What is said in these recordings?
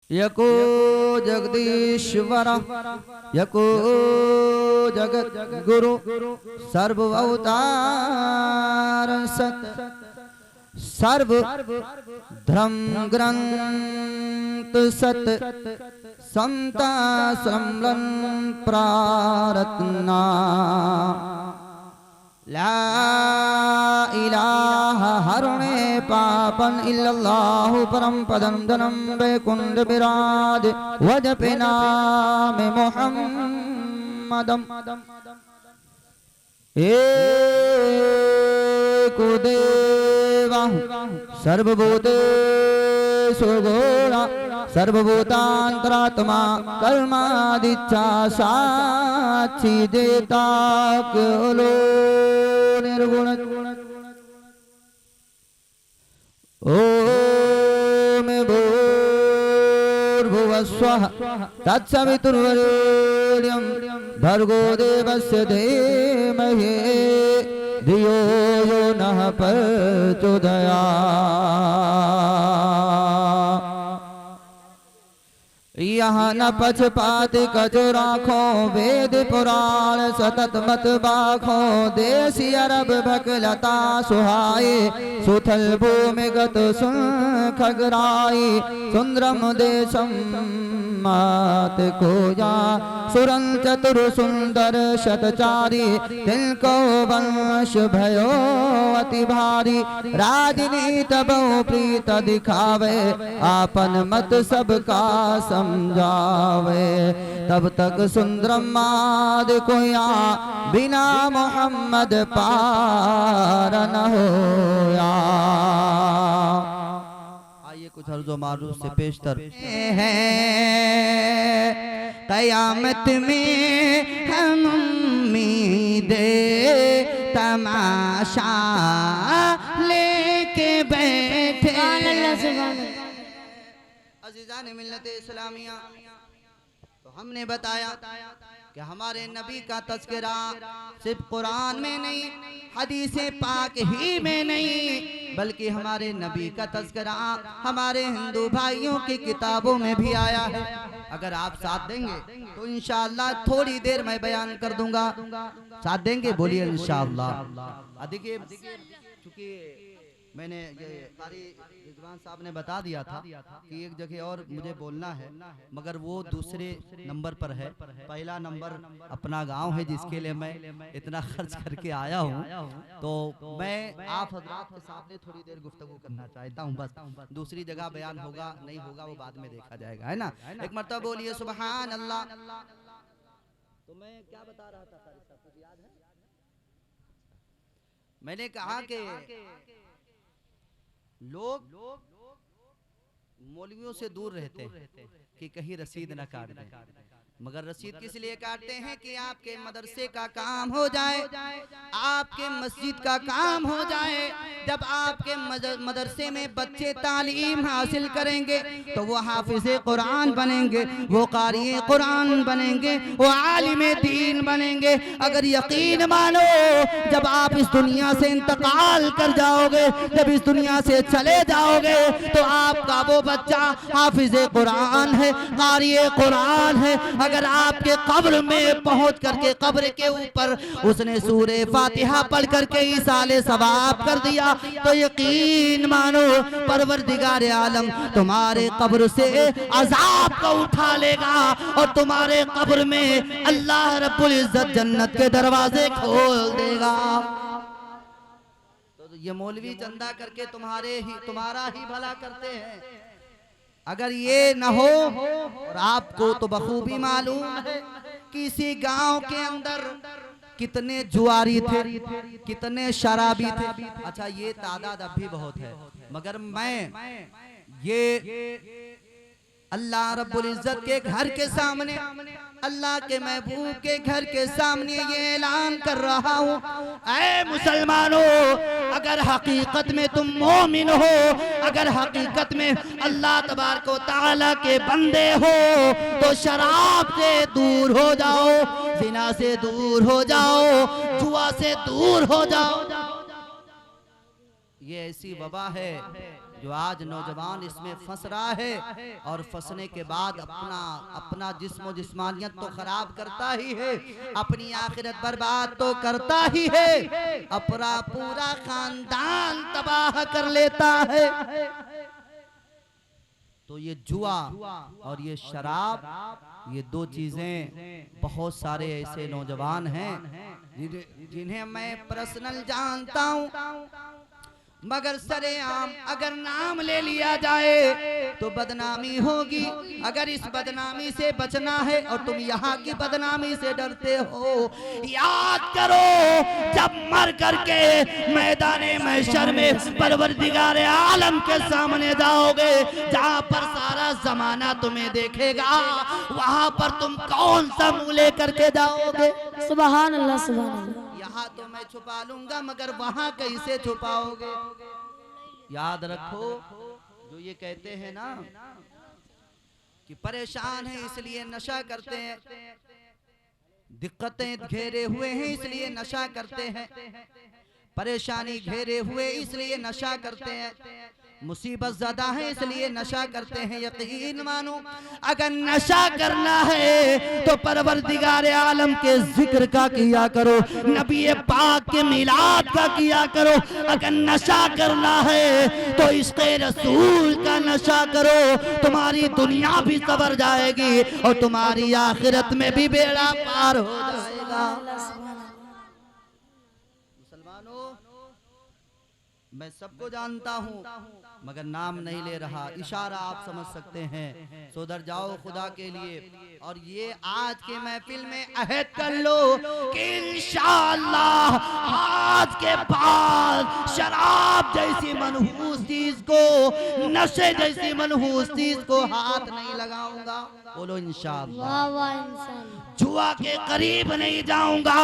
यको जगदीश्वर यको जगत गुरु सर्वअवतार सत सर्व धर्म ग्रंथ सत समता सम्लन प्रारतना ला इलाहा हरणे पापन इल्लल्लाहु परम पदम धनम वैकुंठ विराज वजपे नाम मुहम्मदम एको देवा सर्वभूतेषु घोरा सर्वभूतांतरात्मा कर्मादिच्छा साक्षी देता केवलो निर्गुण ओम भूर्भुवस्वः तत्सवितुर्वरेण्यं भर्गो देवस्य धीमहि धियो यो नः प्रचोदयात्। यहाँ न पक्षपात कजो राखो वेद पुराण सतत मत बाखो देसी अरब भकलता सुहाए सुथल भूमि गत सुन खगराई सुंदरम देशम मात खोजा सुरन चतुर सुंदर शतचारी तिनको वंश भयो अति भारी राजनीत बहु प्रीत दिखावे आपन मत सबका समझावे तब तक सुंदरम माद कोया बिना मोहम्मद पार न होया। आइए कुछ अर्ज़ो मारूफ से पेशतर है कयामत में हम उम्मीदे तमाशा लेके बैठे। अज़ीज़ान मिल्लत इस्लामिया तो हमने बताया कि हमारे नबी का तज़किरा सिर्फ कुरान में नहीं हदीसे पाक ही में नहीं बल्कि हमारे नबी का तज़किरा हमारे हिंदू भाइयों की किताबों में भी आया है। अगर आप साथ देंगे तो इंशाअल्लाह थोड़ी देर मैं बयान कर दूंगा। साथ देंगे बोलिए इंशाअल्लाह। देखिए चूंकि मैंने ये कारी रिजवान साहब ने बता दिया था कि एक जगह और मुझे बोलना है मगर वो दूसरे नंबर पर है। पहला नंबर अपना गांव है जिसके लिए मैं इतना खर्च करके आया हूँ। तो मैं आप हजरात के सामने थोड़ी देर गुफ्तगू करना चाहता हूँ। बस दूसरी जगह बयान होगा नहीं होगा वो बाद में देखा जाएगा है ना। एक मरतबा बोलिए सुभान अल्लाह। तो मैं क्या बता रहा था कारी साहब कुछ याद है? मैंने कहा कि लोग मौलवियों से दूर रहते हैं कि कहीं रसीद न काट दें मगर रसीद किस लिए काटते हैं कि आपके मदरसे का काम हो जाए आपके मस्जिद का काम हो जाए। जब आपके मदरसे में बच्चे तालीम हासिल करेंगे तो वो हाफिज़े कुरान बनेंगे वो क़ारी कुरान बनेंगे वो आलिम दीन बनेंगे। अगर यकीन मानो जब आप इस दुनिया से इंतकाल कर जाओगे जब इस दुनिया से चले जाओगे तो आपका वो बच्चा हाफिज़े कुरान है क़ारी कुरान है। अगर आपके कब्र में पहुंच करके कब्र के ऊपर उसने सूरे फातिहा पढ़ करके इसाले सवाब कर दिया तो यकीन मानो परवरदिगार आलम तुम्हारे कब्र से अजाब को उठा लेगा और तुम्हारे कब्र में अल्लाह रब्बुल इज्जत जन्नत के दरवाजे खोल देगा। तो ये मौलवी चंदा करके तुम्हारा ही भला करते हैं। अगर ये न हो और आपको तो बखूबी मालूम है किसी गांव के अंदर कितने जुआरी थे कितने शराबी थे। अच्छा ये तादाद अब भी बहुत है मगर मैं ये अल्लाह रब्बुल इज्जत के घर के सामने अल्लाह के महबूब के घर के सामने ये ऐलान कर रहा हूँ ऐ मुसलमानों अगर हकीकत में तुम मोमिन हो अगर हकीकत में अल्लाह तबारक व तआला के बंदे हो तो शराब से दूर हो जाओ ज़िना से दूर हो जाओ जुआ से दूर हो जाओ। ये ऐसी वबा है जो आज नौजवान इसमें फंस रहा है और फंसने के बाद अपना जिस्म जिस्मानियत तो खराब करता ही है, अपनी आखिरत बर्बाद तो करता ही है, अपना पूरा खानदान तबाह कर लेता है। तो ये जुआ और ये शराब, ये दो चीजें, बहुत सारे ऐसे नौजवान हैं जिन्हें मैं पर्सनल जानता हूं, मगर सरेआम अगर नाम ले लिया जाए तो बदनामी होगी। अगर इस बदनामी से बचना है और तुम यहाँ की बदनामी से डरते हो, याद करो जब मर करके मैदाने महशर में परवरदिगार आलम के सामने जाओगे, जहाँ पर सारा जमाना तुम्हें देखेगा, वहाँ पर तुम कौन सा मुंह लेकर के जाओगे? सुभान अल्लाह, सुभान अल्लाह। यहाँ तो मैं छुपा लूंगा, मगर वहाँ कैसे छुपाओगे? याद रखो, जो ये कहते हैं ना कि परेशान है इसलिए नशा करते हैं, दिक्कतें घेरे हुए हैं इसलिए नशा करते हैं, परेशानी घेरे हुए इसलिए नशा करते हैं, मुसीबत ज़्यादा है इसलिए नशा करते हैं। यकीन मानो, अगर नशा करना है तो परवरदिगार आलम के जिक्र का किया करो, नबी पाक के मिलाद का किया करो। अगर नशा करना है तो इश्क़े रसूल का नशा करो, तुम्हारी दुनिया भी सवर जाएगी और तुम्हारी आखिरत में भी बेड़ा पार हो जाएगा। मुसलमानों, मैं सबको जानता हूँ मगर नाम नहीं ले रहा, इशारा आप समझ सकते हैं। सुधर जाओ खुदा के लिए। और ये आज के महफिल में अहद कर लो कि इंशाअल्लाह आज के बाद शराब जैसी मनहूस चीज को, नशे जैसी मनहूस चीज को हाथ नहीं लगाऊंगा। बोलो इंशाअल्लाह। जुआ के करीब नहीं जाऊंगा,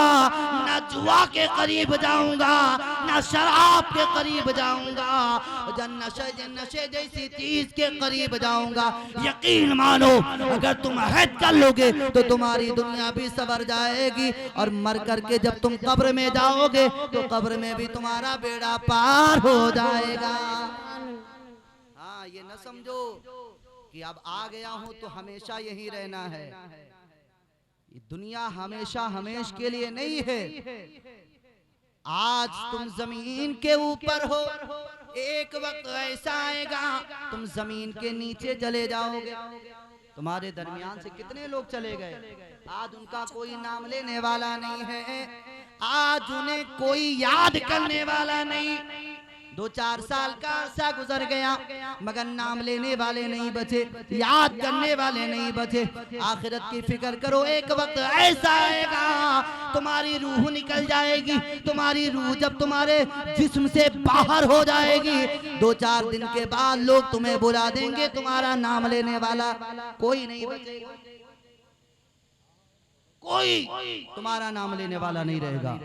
ना जुआ के करीब जाऊंगा, ना शराब के करीब जाऊंगा, नशे जैसी चीज के करीब जाऊंगा। यकीन मानो, अगर तुम अहद कर लोगे तो तुम्हारी दुनिया भी सवर जाएगी और मर करके जब तुम कब्र में जाओगे तो कब्र में भी तुम्हारा बेड़ा पार हो जाएगा। हाँ, ये न समझो कि अब आ गया हूं तो हमेशा यही रहना है। ये दुनिया हमेशा हमेश के लिए नहीं है। आज तुम जमीन के ऊपर हो, एक वक्त ऐसा आएगा तुम जमीन के नीचे चले जाओगे। तुम्हारे दरमियान से कितने लोग चले गए, आज उनका कोई नाम लेने वाला नहीं है, आज उन्हें कोई याद करने वाला नहीं। 2-4 साल का अरसा गुजर गया मगर नाम लेने वाले नहीं बचे, याद करने वाले नहीं बचे। आखिरत की फिक्र करो, एक वक्त ऐसा आएगा तुम्हारी रूह निकल जाएगी। तुम्हारी रूह जब तुम्हारे जिस्म से बाहर हो जाएगी, 2-4 दिन के बाद लोग तुम्हें बुला देंगे, तुम्हारा नाम लेने वाला कोई नहीं बचेगा, कोई तुम्हारा नाम लेने वाला नहीं रहेगा।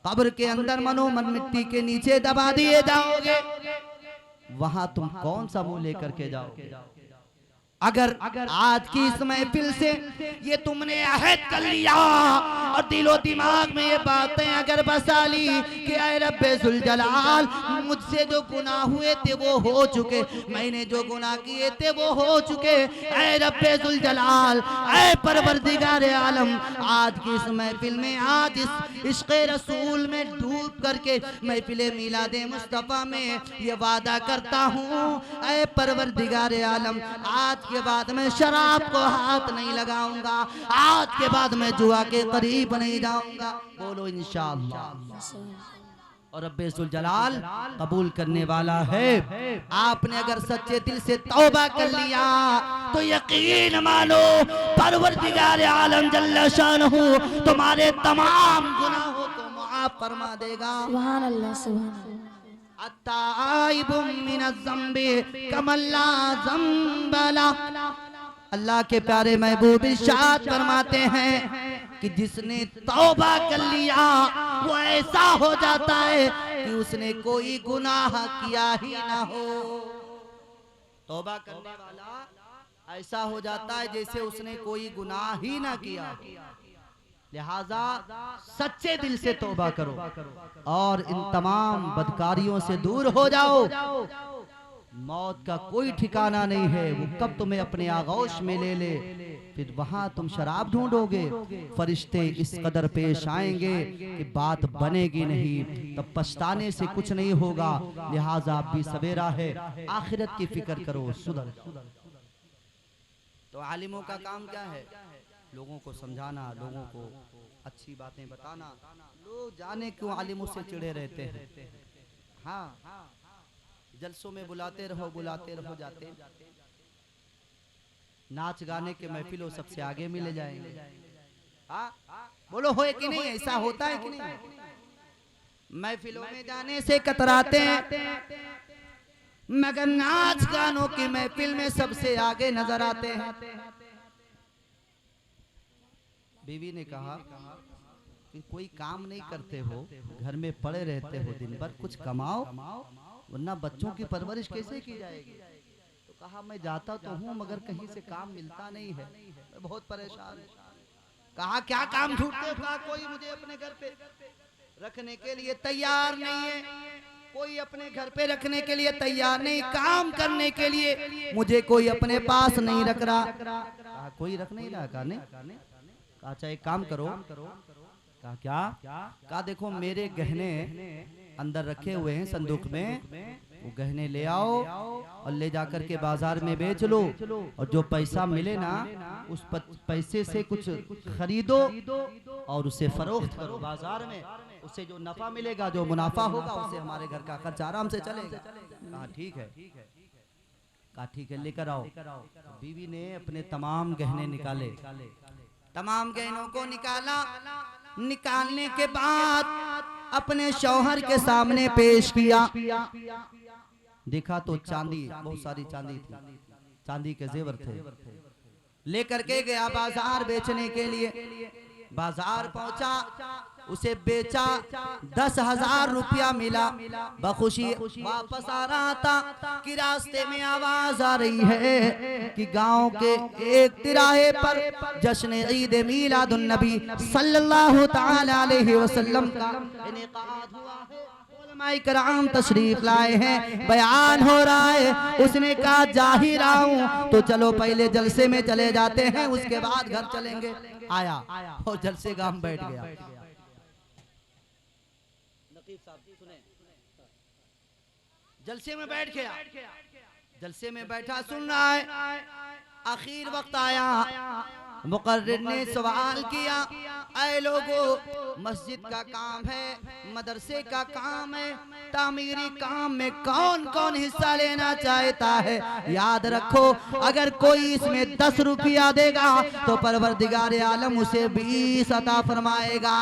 कब्र के अंदर मनोमन मिट्टी के नीचे दबा दिए जाओगे, वहां तुम कौन सा मुंह लेकर के जाओगे? अगर आज की इस महफिल से ये तुमने अहद कर लिया और दिलो दिमाग में ये बातें अगर बसा ली कि ऐ रब्बे जुल जलाल, मुझसे जो गुनाह हुए थे वो हो चुके, मैंने जो गुनाह किए थे वो हो चुके, ऐ रब्बे जुल जलाल, ऐ परवरदिगार आलम, आज की इस महफिल में, आज इस इश्क़े रसूल में डूब करके महफिल मिलादे मुस्तफ़ा में ये वादा करता हूँ, ऐ परवरदिगार आलम, आज के बाद मैं शराब को हाथ नहीं लगाऊंगा, आज के बाद मैं जुआ के करीब नहीं जाऊंगा। बोलो इंशाअल्लाह। और रब्बे जुल जलाल कबूल करने वाला है। आपने अगर सच्चे दिल से तौबा कर लिया तो यकीन मानो परवरदिगार आलम जल्ल शानहू तुम्हारे तमाम गुनाहों को माफ फरमा देगा। सुभान अल्लाह, सुभान अल्लाह। अल्लाह के प्यारे महबूब इरशाद फरमाते हैं कि जिसने तौबा कर लिया वो ऐसा हो जाता है कि उसने कोई गुनाह किया ही ना हो। तौबा करने वाला ऐसा हो जाता है जैसे उसने कोई गुनाह ही ना किया। लिहाजा सच्चे दिल से तौबा करो और इन तमाम बदकारियों से दूर हो जाओ। मौत का कोई ठिकाना नहीं है, वो कब तुम्हें अपने आगोश में ले ले, फिर वहां तुम शराब ढूंढोगे। फरिश्ते इस कदर पेश आएंगे कि बात बनेगी नहीं, तब पछताने से कुछ नहीं होगा। लिहाजा आप भी सवेरा है, आखिरत की फिक्र करो, सुधर। तो आलिमों का काम क्या है? लोगों को समझाना, लोगों को अच्छी बातें बताना। लोग जाने क्यों आलिमों से चिढ़े रहते हैं। हाँ, जलसों में बुलाते रहो जाते। नाच गाने के महफिलों सबसे आगे मिले जाएंगे। हाँ, बोलो हो कि नहीं? ऐसा होता है कि नहीं? महफिलों में जाने से कतराते हैं, मगर नाच गानों की महफिल में सबसे आगे नजर आते हैं। बीवी ने कहा कि कोई काम नहीं करते हो, घर में पड़े रहते हो, दिन भर कुछ कमाओ, वरना बच्चों की परवरिश कैसे की जाएगी। तो कहा मैं जाता तो हूँ मगर कहीं से काम मिलता नहीं है, मैं बहुत परेशान हूँ। कहा क्या काम ढूंढते हो? कहा कोई मुझे अपने घर पे रखने के लिए तैयार नहीं है, कोई अपने घर पे रखने के लिए तैयार नहीं, काम करने के लिए मुझे कोई अपने पास नहीं रख रहा। कहा कोई रख नहीं रहा? कहा नहीं। कहा अच्छा एक काम करो। कहा क्या? कहा देखो मेरे गहने अंदर रखे हुए हैं संदूक में, वो गहने ले आओ और ले जाकर के बाजार में बेच लो, और जो पैसा मिले ना उस पैसे से कुछ खरीदो और उसे फरोख्त करो बाजार में, उससे जो नफा मिलेगा, जो मुनाफा होगा, उससे हमारे घर का खर्च आराम से चलेगा। कहा ठीक है। कहा ठीक है लेकर आओ। बीवी ने अपने तमाम गहने निकाले, तमाम गहनों को निकाला। निकालने के बाद अपने शौहर के सामने पेश किया। देखा तो चांदी, बहुत सारी चांदी थी, चांदी के जेवर थे। लेकर के गया बाजार बेचने के लिए। बाजार पहुंचा, उसे बेचा, 10,000 रुपया मिला। बखुशी वापस आ रहा था कि रास्ते में आवाज आ रही है कि गांव के एक तिराहे पर जश्न ईद मीलादुन नबी सल्लल्लाहु ताला अलैहि वसल्लम का इनेकाद हुआ है। उलमाए कराम तशरीफ लाए हैं, बयान हो रहा है। उसने कहा जा ही रहा हूं, तो चलो पहले जलसे में चले जाते हैं, उसके बाद घर चलेंगे। आया और जलसे गांव बैठ गया। नकीब साहब सुने, जलसे में बैठ गया। जलसे में बैठा सुन रहा है। आखिर वक्त आया, मुकर्रिर ने सवाल किया, ऐ लोगों मस्जिद का काम है, मदरसे का काम है, तामीरी काम में कौन कौन हिस्सा लेना चाहता है? याद रखो अगर कोई इसमें 10 रुपया देगा तो परवरदिगार आलम उसे 20 अता फरमाएगा।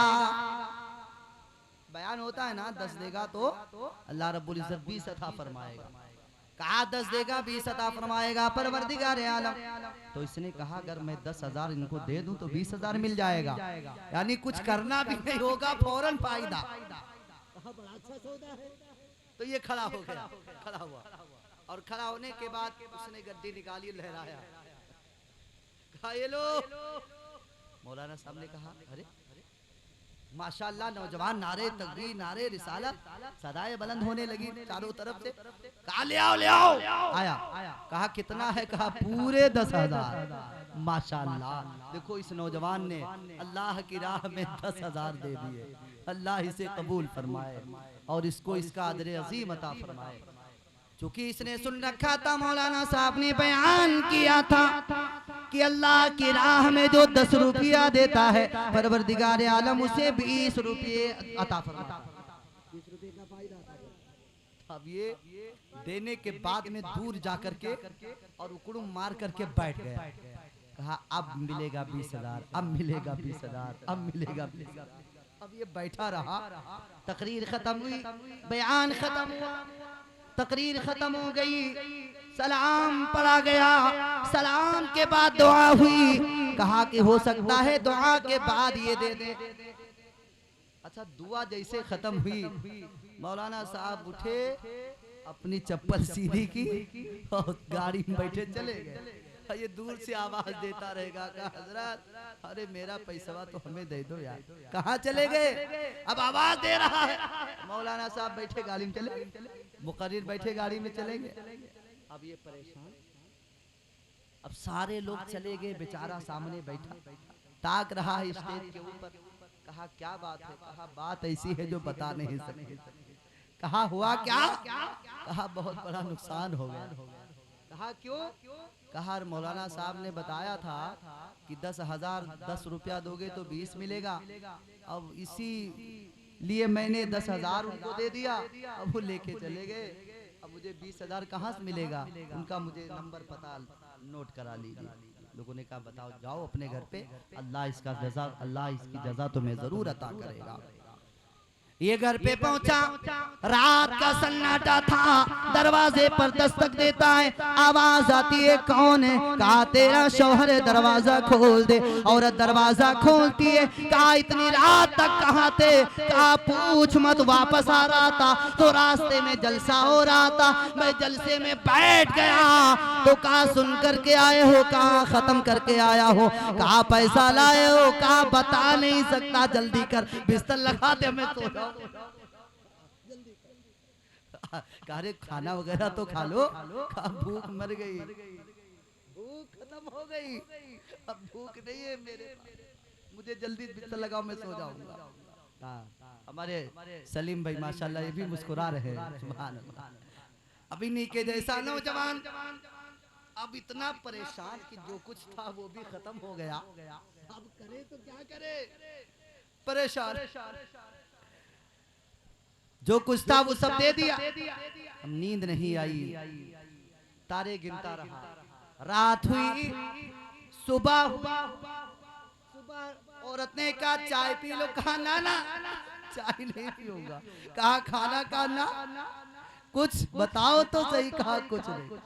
बयान होता है ना 10 देगा तो अल्लाह रब्बुल इज्जत 20 अता फरमाएगा। कहा 10 देगा 20 अता फरमाएगा परवरदिगार आलम। तो इसने कहा अगर मैं 10,000 इनको दे दूं तो 20,000 मिल जाएगा, यानी कुछ करना भी नहीं होगा, फौरन फायदा। बड़ा अच्छा सौदा है। तो ये खड़ा हो गया, खड़ा हुआ, और खड़ा होने के बाद उसने गद्दी निकाली, लहराया, कहा ये लो। मौलाना साहब ने कहा अरे माशाअल्लाह, नौजवान नारे तकबीर, नारे रिसालत, सदाएं बुलंद होने लगी चारों तरफ से। कहा ले आओ, ले आओ। आया, कहा कितना है? कहा पूरे 10,000। माशाअल्लाह, देखो इस नौजवान ने अल्लाह की राह में 10,000 दे दिए। अल्लाह इसे कबूल फरमाए और इसको इसका अजर अजीम अता फरमाए। चूंकि इसने सुन रखा था, मौलाना साहब ने बयान किया था कि अल्लाह की राह में जो 10 रुपया देता है परवरदिगार आलम उसे 20 रुपये अता फरमाता है। 20 रुपये का फायदा। अब ये देने के बाद में दूर जाकर के और उकड़ुम मार करके बैठ गया। कहा अब मिलेगा 20,000, अब मिलेगा 20,000, अब मिलेगा 20,000। अब ये बैठा रहा, तकरीर खत्म हुई, बयान खत्म हुआ, तकरीर खत्म हो गई, सलाम पढ़ा गया, सलाम के बाद दुआ हुई। कहा कि हो सकता है दुआ के बाद ये दे दे। अच्छा, दुआ जैसे खत्म हुई, मौलाना साहब उठे, अपनी चप्पल सीधी की और गाड़ी में बैठे चले गए। ये दूर से आवाज देता रहेगा, कहा हजरत अरे मेरा पैसा तो हमें दे दो यार। कहाँ चले गए? अब आवाज दे रहा है। मौलाना साहब बैठे गाड़ी में चले, मुकर्रिर बैठे गाड़ी में चले गए। अब ये परेशान, अब सारे लोग चले गए, बेचारा सामने बैठा ताक रहा है स्टेज के ऊपर। कहा क्या बात है? कहा बात ऐसी है जो बता नहीं सकते। कहा हुआ क्या? कहा बहुत बड़ा नुकसान हो गया। कहा क्यों? कहा मौलाना साहब ने बताया था कि 10,000 10 रुपया दोगे तो 20 मिलेगा। अब इसी लिए मैंने 10,000 उनको दे दिया। अब वो लेके चले गए। अब मुझे 20,000 कहाँ से मिलेगा? उनका मुझे नंबर पता नोट करा लीजिए। लोगों ने कहा बताओ, जाओ अपने घर पे, अल्लाह इसका जज़ा, अल्लाह इसकी जज़ा तुम्हें जरूर अता करेगा। ये घर पे पहुंचा, रात का सन्नाटा था, दरवाजे पर दस्तक देता है, आवाज आती है कौन है? कहा तेरा शौहर है, दरवाजा खोल दे। औरत दरवाजा खोलती है। कहा इतनी रात तक कहाँ थे? कहा पूछ मत, वापस आ रहा था तो रास्ते में जलसा हो रहा था, मैं जलसे में बैठ गया। तो कहा सुन करके आए हो? कहा खत्म करके आया हो। कहा पैसा लाए हो? कहा बता नहीं सकता, जल्दी कर, बिस्तर लगा दे मैं सो जाऊं। अरे खाना वगैरह तो खा लो। भूख मर गई, भूख खत्म हो गई, अब भूख नहीं है मेरे, मुझे जल्दी बिस्तर लगाओ मैं सो जाऊंगा। हमारे सलीम भाई माशाल्लाह ये भी मुस्कुरा रहे हैं, सुभान अल्लाह। अभी नहीं के जैसा नौजवान अब इतना परेशान कि जो कुछ था वो भी खत्म हो गया। अब करे तो क्या करे, परेशान। जो कुछ था वो सब दे दिया। नींद नहीं आई, तारे गिनता रहा। रात हुई, सुबह औरत ने कहा चाय पी लो। कहा ना ना चाय नहीं पियूंगा। कहा खाना खाना, कुछ बताओ तो सही। कहा कुछ नहीं।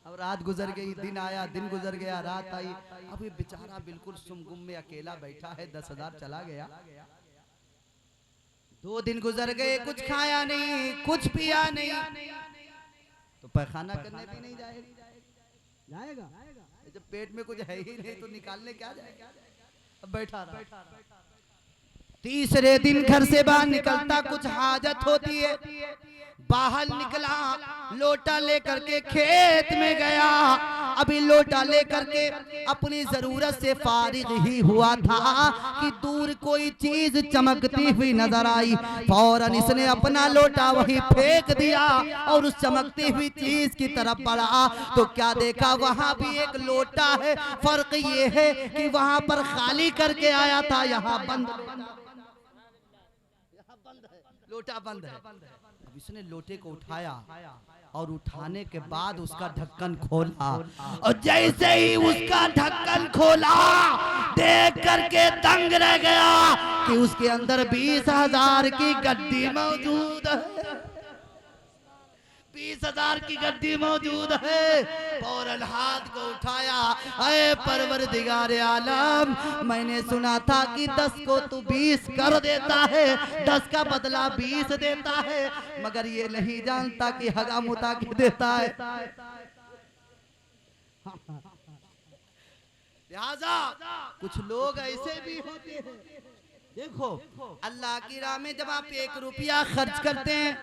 अब रात गुजर गई, दिन आया, दिन गुजर गया, रात आई। अब ये बेचारा बिल्कुल सुमगुम में अकेला बैठा है, 10,000 चला गया। 2 दिन गुजर गए, कुछ खाया नहीं, कुछ पिया नहीं, तो पैखाना करने भी नहीं जाएगा। जब पेट में कुछ है ही नहीं तो निकालने क्या जाएगा? अब बैठा रहा। तीसरे दिन घर से बाहर निकलता, कुछ हाजत होती है, बाहर निकला, लोटा लेकर के खेत में गया। अभी लोटा लेकर के अपनी जरूरत से फारिग ही हुआ था कि दूर कोई चीज चमकती हुई नजर आई। फौरन इसने अपना लोटा वहीं फेंक दिया और उस चमकती हुई चीज की तरफ बढ़ा तो क्या देखा? वहां भी एक लोटा है। फर्क ये है कि वहां पर खाली करके आया था, यहाँ बंद है, लोटा बंद है। अब इसने लोटे को उठाया और उठाने के बाद उसका ढक्कन खोला, और जैसे ही उसका ढक्कन खोला देख करके दंग रह गया कि उसके अंदर 20,000 की गड्डी मौजूद है। 20,000 की गड्डी मौजूद है। फौरन हाथ को उठाया, अरे परवरदिगारे आलम, मैंने सुना था कि 10 को तू 20 कर देता है, 10 का बदला 20 देता है, मगर ये नहीं जानता कि हगा मुता के देता है। लिहाजा कुछ लोग ऐसे भी होते हैं। देखो अल्लाह की राह में जब आप 1 रुपया खर्च करते हैं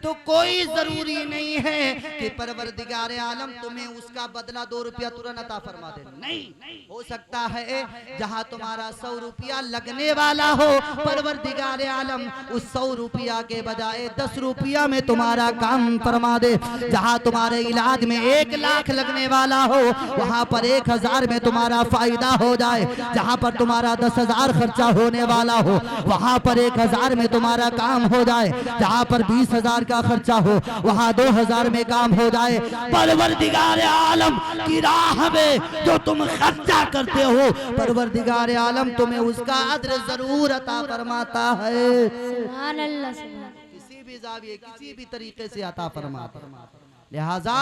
तो कोई जरूरी नहीं है कि परवरदिगार आलम तुम्हें उसका बदला 2 रुपया तुरंत अता फरमा दे। नहीं, हो सकता है जहां तुम्हारा 100 रुपया लगने वाला हो, परवरदिगार आलम उस 100 रुपया के बजाय 10 रुपया में तुम्हारा काम फरमा दे। जहां तुम्हारे इलाज में 1 लाख लगने वाला हो, वहां पर 1,000 में तुम्हारा फायदा हो जाए। जहां पर तुम्हारा 10,000 खर्चा होने वाला हो, वहां पर 1,000 में तुम्हारा काम हो जाए। जहां पर 20,000 का खर्चा हो, वहां 2,000 में काम हो जाए। परवरदिगार आलम की राह में जो तुम खर्चा करते हो, परवरदिगार आलम तुम्हें उसका अज्र जरूर अता फरमाता है। सुभान अल्लाह, किसी भी जाविये, किसी भी तरीके से अता फरमाता। लिहाजा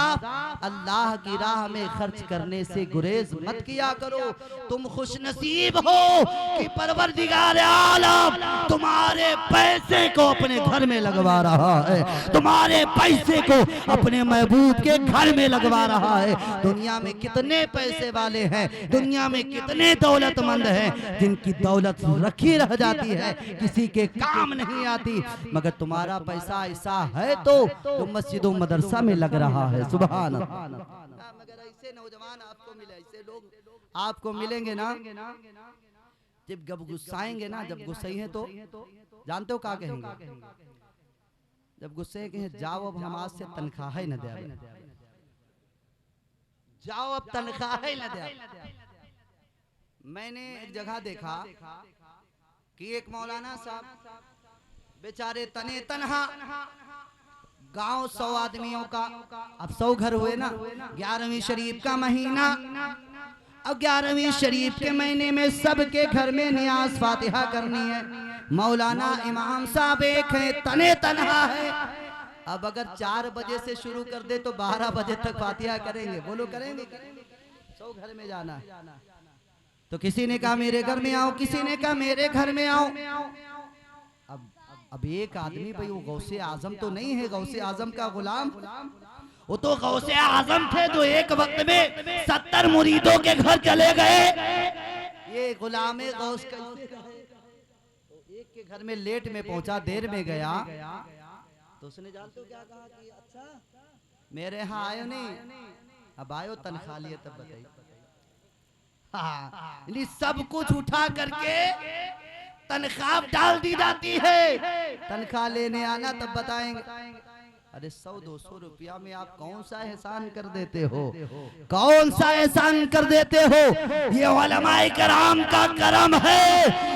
अल्लाह की राह में खर्च करने से गुरेज मत किया करो। तुम खुश नसीब हो कि परवरदिगार आलम तुम्हारे पैसे को अपने घर में लगवा रहा है, तुम्हारे पैसे को अपने महबूब के घर में लगवा रहा है। दुनिया में कितने पैसे वाले हैं, दुनिया में कितने दौलतमंद हैं जिनकी दौलत रखी रह जाती है, किसी के काम नहीं आती, मगर तुम्हारा पैसा ऐसा है तो तुम मस्जिदों मदरसा में लग रहा है। सुभान अल्लाह। मगर ऐसे नौजवान आपको मिले, ऐसे लोग आपको मिलेंगे ना, जब गुस्साएंगे ना, जब गुस्से हैं तो जानते हो क्या कहेंगे? जब गुस्से कहें जाओ अब हम आज से तनख्वाह ही न दे, जाओ अब तनख्वाह ही न दे। मैंने एक जगह देखा कि एक मौलाना साहब बेचारे तने तनहा, गांव 100 आदमियों का, अब 100 घर हुए ना, 11वीं शरीफ का महीना, अब 11वीं शरीफ के महीने में सबके घर में नियाज फातिहा करनी है। मौलाना इमाम साहब एक है, तने तनहा है। अब अगर 4 बजे से शुरू कर दे तो 12 बजे तक फातिहा करेंगे। बोलो करेंगे? 100 घर में जाना है तो किसी ने कहा मेरे घर में आओ, किसी ने कहा मेरे घर में आओ। अब एक आदमी भाई वो गौसे आजम तो नहीं है, गौसे आजम का गुलाम, वो तो गौसे आजम थे जो एक वक्त में 70 मुरीदों के घर चले गए। ये गुलामे गौस कैसे रहे? एक के घर में लेट में पहुंचा, देर में गया तो उसने जानते हो क्या कहा कि अच्छा मेरे यहाँ आयो नहीं, अब आयो तनख्वाह लिए तब बताइए। हाँ, सब कुछ उठा करके तनख्वाह डाल दी जाती है, तनख्वाह लेने आना तब बताएंगे। अरे 100-200 रुपया में आप कौन सा एहसान कर देते हो? कौन सा एहसान कर देते हो? ये उलमाए कराम का करम है।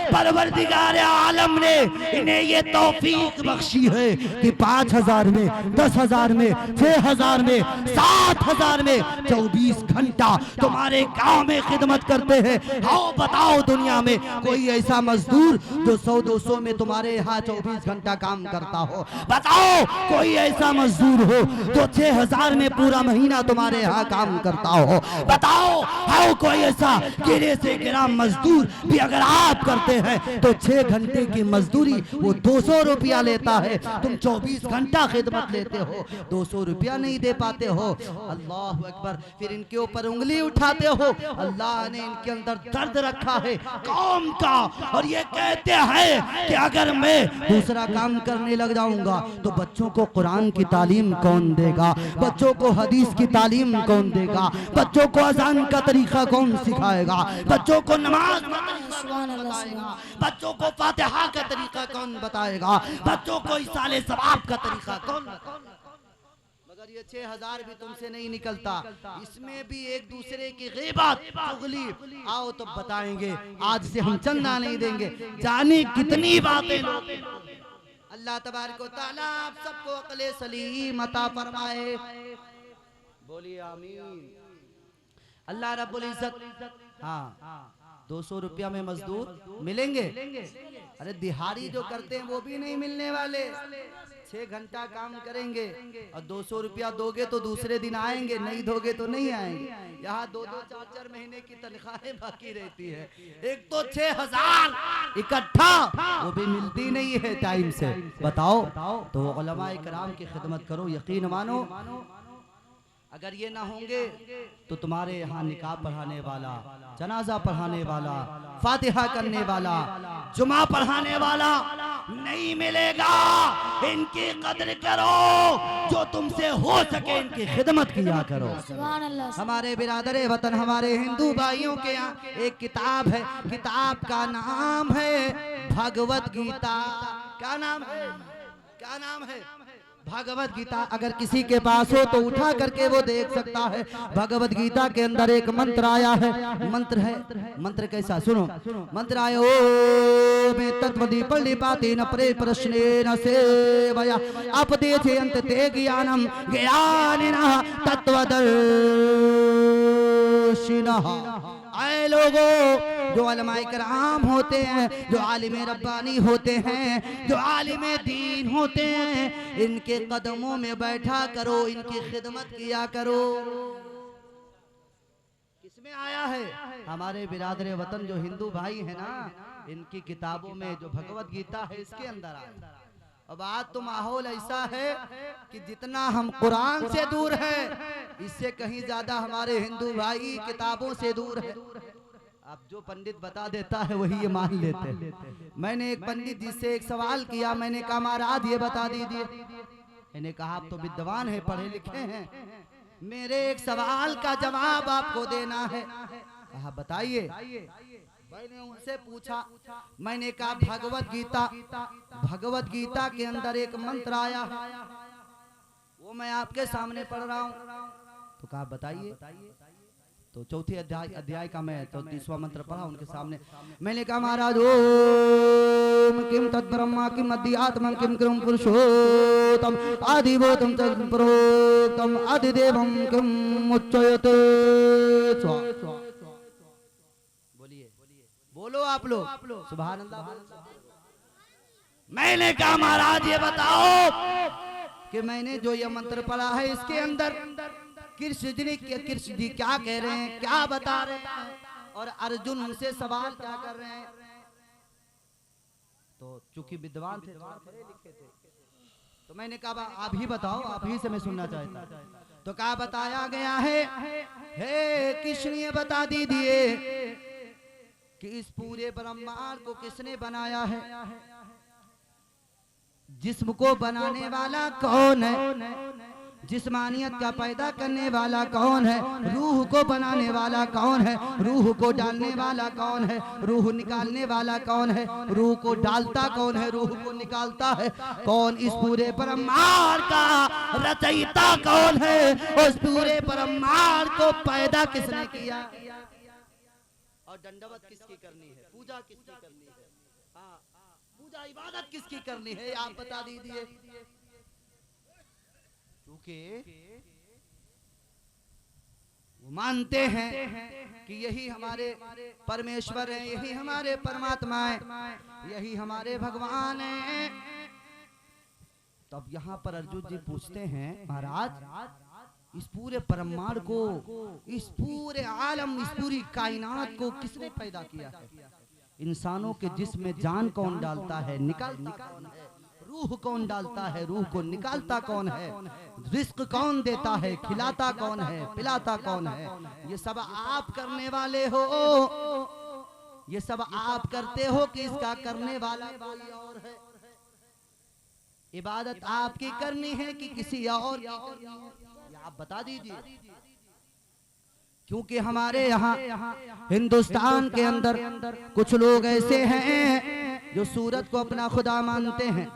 परवरदिगार आलम ने इन्हें ये तौफीक बख्शी है कि 5000 में, 10,000 में, 6,000 में, 7,000 में 24 घंटा तुम्हारे गांव में खिदमत करते हैं। आओ बताओ दुनिया में कोई ऐसा मजदूर जो 100-200 में तुम्हारे यहाँ 24 घंटा काम करता हो? बताओ कोई ऐसा मजदूर हो जो 6,000 में पूरा महीना तुम्हारे यहाँ काम करता हो? बताओ आओ कोई ऐसा गिरे से गिरा मजदूर भी अगर आप करते हैं तो 6 घंटे की मजदूरी वो 200 रुपया लेता है, तुम 24 घंटा खिदमत लेते हो, 200 रुपया नहीं दे पाते हो। अल्लाह अकबर। फिर इनके ऊपर उंगली उठाते हो। अल्लाह ने इनके अंदर दर्द रखा है कौम का, और ये कहते हैं कि अगर मैं दूसरा काम करने लग जाऊंगा तो बच्चों को कुरान की तालीम कौन देगा, बच्चों को हदीस की तालीम कौन देगा, बच्चों को अजान का तरीका कौन सिखाएगा, बच्चों को नमाज का तरीका बताएगा, बच्चों को फातिहा का तरीका कौन बताएगा, बच्चों को इसाले सवाब का तरीका कौन बताएगा? मगर ये 6,000 भी तुमसे नहीं निकलता, इसमें भी एक दूसरे की ग़ीबत चुगली। आओ तो बताएंगे, आज से हम चंदा नहीं देंगे। जाने कितनी बातें लोग। अल्लाह तबारक व तआला आप सबको अक़ल सलीम अता फरमाए। बोलिए आमीन। अल्लाह रब्बुल इज्जत। हाँ, 200 रुपया में मजदूर मिलेंगे? अरे दिहाड़ी जो करते हैं वो भी नहीं मिलने वाले। 6 घंटा काम करेंगे और 200 रुपया दोगे तो दूसरे दिन आएंगे, नहीं दोगे तो नहीं आएंगे। यहाँ 2-2, 4-4 महीने की तनख्वाहें बाकी रहती है। एक तो 6,000 इकट्ठा वो भी मिलती नहीं है टाइम से। बताओ तो उलमाए कराम की खिदमत करो। यकीन मानो अगर ये ना होंगे तो तुम्हारे यहाँ निकाह पढ़ाने वाला, जनाजा पढ़ाने वाला, फातिहा करने वाला, जुमा पढ़ाने वाला नहीं मिलेगा। इनकी कदर करो, जो तुमसे हो सके इनकी खिदमत किया करो। हमारे बिरादरे वतन, हमारे हिंदू भाइयों के यहाँ एक किताब है, किताब का नाम है भगवत गीता। क्या नाम है? क्या नाम है? भगवत गीता। अगर किसी के पास हो तो उठा करके वो देख सकता है। भगवत गीता के अंदर एक मंत्र आया है। मंत्र है, मंत्र कैसा सुनो। मंत्र आया ओ में तत्वदी पल्ली पाती न प्रे प्रश्ने न सेवया अपदेशे अंत ते ज्ञानम ज्ञानिनः तत्वदर्शिनः। आए लोगों जो उलमाए कराम होते हैं, जो आलिम रब्बानी होते हैं, जो आलिम दीन होते हैं, इनके कदमों में बैठा करो, इनकी खिदमत किया करो। किसमें आया है? हमारे बिरादरे वतन जो हिंदू भाई है ना, इनकी किताबों में जो भगवत गीता है इसके अंदर आया। अब आज तो माहौल ऐसा है कि जितना हम कुरान से दूर हैं, इससे कहीं ज्यादा हमारे हिंदू भाई किताबों से दूर है। अब जो पंडित बता देता है वही ये मान लेते हैं। मैंने एक पंडित जी से एक सवाल किया, मैंने कहा महाराज ये बता दीजिए मैंने कहा आप तो विद्वान हैं, पढ़े लिखे हैं, मेरे एक सवाल का जवाब आपको देना है। कहा बताइए। मैंने उनसे पूछा, मैंने कहा भगवत गीता के अंदर एक मंत्र आया है, वो मैं आपके सामने पढ़ रहा हूँ। तो कहा बताइए। तो चौथे अध्याय का मैं तो 30वां मंत्र पढ़ा उनके सामने। मैंने कहा महाराज ओम किम तद्ब्रह्मा किम अध्यात्मं किम किम पुरुषोत्तम आदिभूतम तत्प्रोक्तम आदिदेवं किम उच्यते। बोलिए, बोलो आप लोग सुभान अल्लाह। मैंने कहा महाराज ये बताओ कि मैंने जो ये मंत्र पढ़ा है इसके अंदर कृष्ण जी क्या कह रहे हैं, क्या बता रहे हैं, और अर्जुन उनसे सवाल क्या कर रहे हैं। तो चूंकि विद्वान थे, पढ़े लिखे थे, तो मैंने कहा आप ही बताओ, आप ही से मैं सुनना चाहता। तो क्या बताया गया है, हे कृष्ण ये बता दीजिए कि इस पूरे ब्रह्मांड को किसने बनाया है, जिस्म को बनाने वाला कौन है, जिस्मानियत का पैदा करने वाला कौन है, रूह को बनाने वाला कौन है, रूह को डालने वाला कौन है, रूह निकालने वाला कौन है, रूह को डालता कौन है, रूह को निकालता है कौन, इस पूरे ब्रह्मांड का रचयिता कौन है, उस पूरे ब्रह्मांड को पैदा किसने किया, और दंडवत किसकी करनी है, पूजा किसकी करनी है, हाँ पूजा इबादत किसकी करनी है, आप बता दीजिए। क्योंकि वो मानते हैं कि यही हमारे परमेश्वर हैं, यही हमारे परमात्मा हैं, यही हमारे भगवान हैं। तब यहाँ पर अर्जुन जी पूछते हैं महाराज इस पूरे ब्रह्मांड को, इस पूरे आलम, इस पूरी कायनात को किसने पैदा किया है, इंसानों के जिस्म में जान कौन डालता है, निकालता कौन है, रूह कौन डालता है, रूह को निकालता कौन है, रिस्क कौन देता है, खिलाता कौन है, पिलाता कौन है, ये सब आप करने वाले हो, ये सब आप करते हो कि इसका करने वाला कोई और है, इबादत आपकी करनी है कि किसी और की करनी है, ये आप बता दीजिए। क्योंकि हमारे यहाँ हिंदुस्तान के अंदर कुछ लोग ऐसे हैं जो सूरज को अपना खुदा मानते हैं,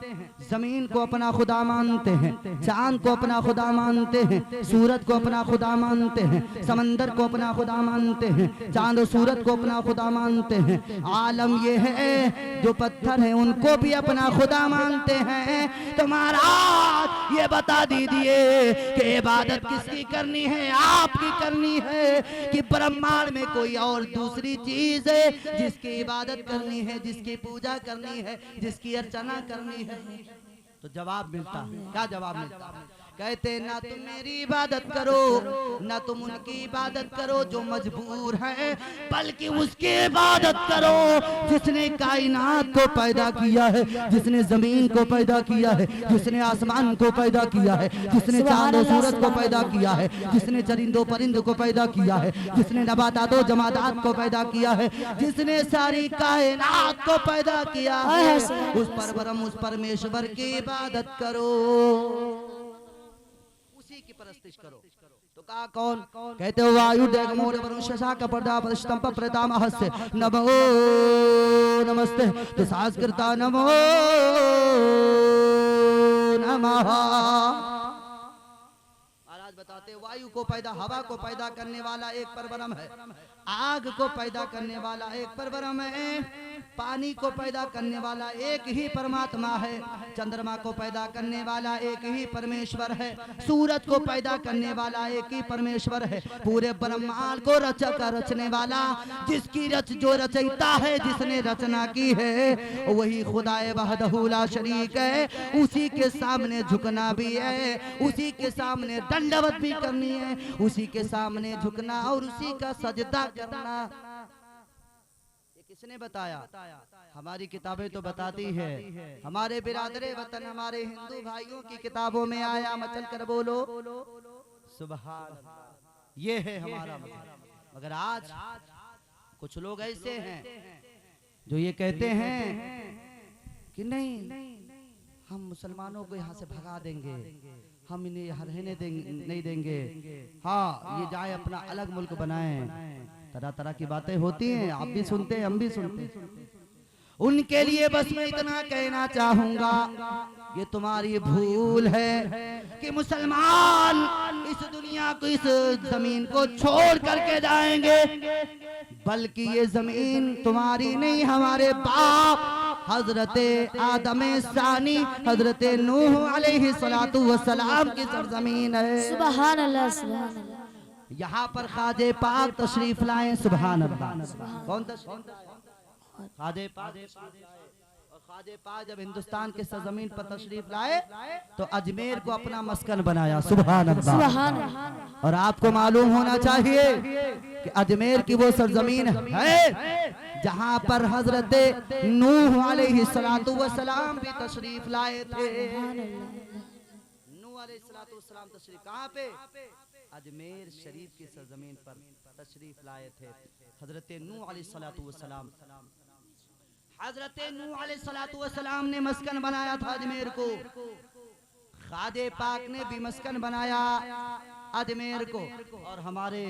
जमीन को अपना खुदा मानते हैं, चांद को अपना खुदा मानते हैं, सूरज को अपना खुदा मानते हैं, समंदर को अपना खुदा मानते हैं, चांद और सूरज को अपना खुदा मानते हैं। आलम ये है जो पत्थर है उनको भी अपना खुदा मानते हैं। तो महाराज ये बता दीजिए कि इबादत किसकी करनी है, आपकी करनी है कि ब्रह्मांड में कोई और दूसरी चीज है जिसकी इबादत करनी है, जिसकी पूजा करनी है, जिसकी अर्चना करनी है। तो जवाब मिलता है, क्या जवाब मिलता है, कहते ना तुम मेरी इबादत करो, ना तुम उनकी इबादत करो जो मजबूर है, बल्कि उसकी इबादत करो जिसने कायनात को पैदा किया है, जिसने जमीन को पैदा किया है, जिसने आसमान को पैदा किया है, जिसने चांद और सूरज को पैदा किया है, जिसने चरिंदों परिंदों को पैदा किया है, जिसने नबातातों जमादात को पैदा किया है, जिसने सारी कायनात को पैदा किया है, उस परब्रह्म, उस परमेश्वर की इबादत करो, की परस्तिश करो। तो कहा कौन, कहते हो वायु देगमोर वरुषसा कपर्दा परस्तंभ प्रतामहस्य नमो नमस्ते तो संस्कृता नमो नमः। महाराज बताते वायु को पैदा, हवा को पैदा करने वाला एक परब्रह्म है, आग को पैदा करने वाला एक परब्रह्म है, पानी को पैदा करने वाला एक ही परमात्मा है, चंद्रमा को पैदा करने वाला एक ही परमेश्वर है, सूरज को पैदा करने वाला एक ही परमेश्वर है, पूरे ब्रह्मांड को रचने वाला, जिसकी जो रचयिता है, जिसने रचना की है वही खुदाए वहदहू ला शरीक है। उसी के सामने झुकना भी है, उसी के सामने दंडवत भी करनी है, उसी के सामने झुकना और उसी का सजदा करना। ये किसने बताया? हमारी किताबें तो बताती है, हमारे बिरादरे वतन, हमारे हिंदू भाइयों की किताबों में आया, मचल कर बोलो सुभान अल्लाह। ये है हमारा मतलब। मगर आज कुछ लोग ऐसे हैं जो ये कहते हैं कि नहीं, हम मुसलमानों को यहाँ से भगा देंगे, हम इन्हें यहाँ रहने नहीं देंगे, हाँ ये जाए अपना अलग मुल्क बनाएं। तरह तरह की बातें होती हैं, आप भी सुनते हैं, हम भी सुनते हैं। उनके लिए बस मैं इतना कहना चाहूंगा, ये तुम्हारी भूल है कि मुसलमान इस दुनिया को, इस जमीन को छोड़ करके जाएंगे, बल्कि ये जमीन तुम्हारी नहीं, हमारे बाप हजरते आदम सानी हजरते नूह अलैहिस्सलातु वस्सलाम की सरजमीन है। सुभान अल्लाह सुभान अल्लाह। यहाँ पर ख्वाजे पाक तशरीफ लाए, सुभान अल्लाह। कौन ख्वाजे पाक? और ख्वाजे पाक जब हिंदुस्तान के सरजमीन पर तशरीफ लाए तो अजमेर को अपना मस्कन बनाया, सुभान अल्लाह। सुभान अल्लाह। और आपको मालूम होना चाहिए कि अजमेर की वो सरजमीन है जहाँ पर हजरते नूह अलैहिस्सलातु वस्सलाम भी तशरीफ लाए थे। नूह अलैहिस्सलातु वस्सलाम तशरीफ कहाँ पे? अजमेर शरीफ की सरजमीन पर तशरीफ लाए थे। हजरते नूह अलैहिस्सलातु वस्सलाम, हजरते नूह अलैहिस्सलातु वस्सलाम ने मस्कन बनाया था अजमेर को। ख्वाजे पाक ने भी मस्कन बनाया अजमेर को। और हमारे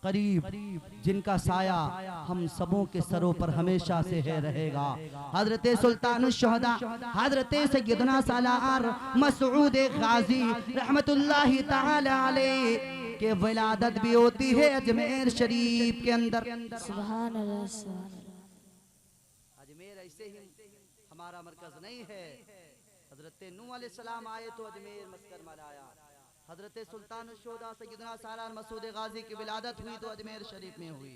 करीब जिनका साया हम सबों के सरों पर हमेशा से है रहेगा, हजरते सुल्तानुश शुहदा हजरते सैयदना सालार मसऊद गाजी रहमतुल्लाहि तआला अलैहि के विलादत भी होती है अजमेर शरीफ के अंदर। सुभान अल्लाह सुभान अल्लाह। अजमेर ऐसे ही हमारा मरकज नहीं है। हजरते नूह अलैहिस्सलाम आए तो अजमेर मस्कन बनाया। हजरत सुल्तान शुहदा सैयदना सालार मसूद गाजी की विलादत हुई तो अजमेर शरीफ में हुई।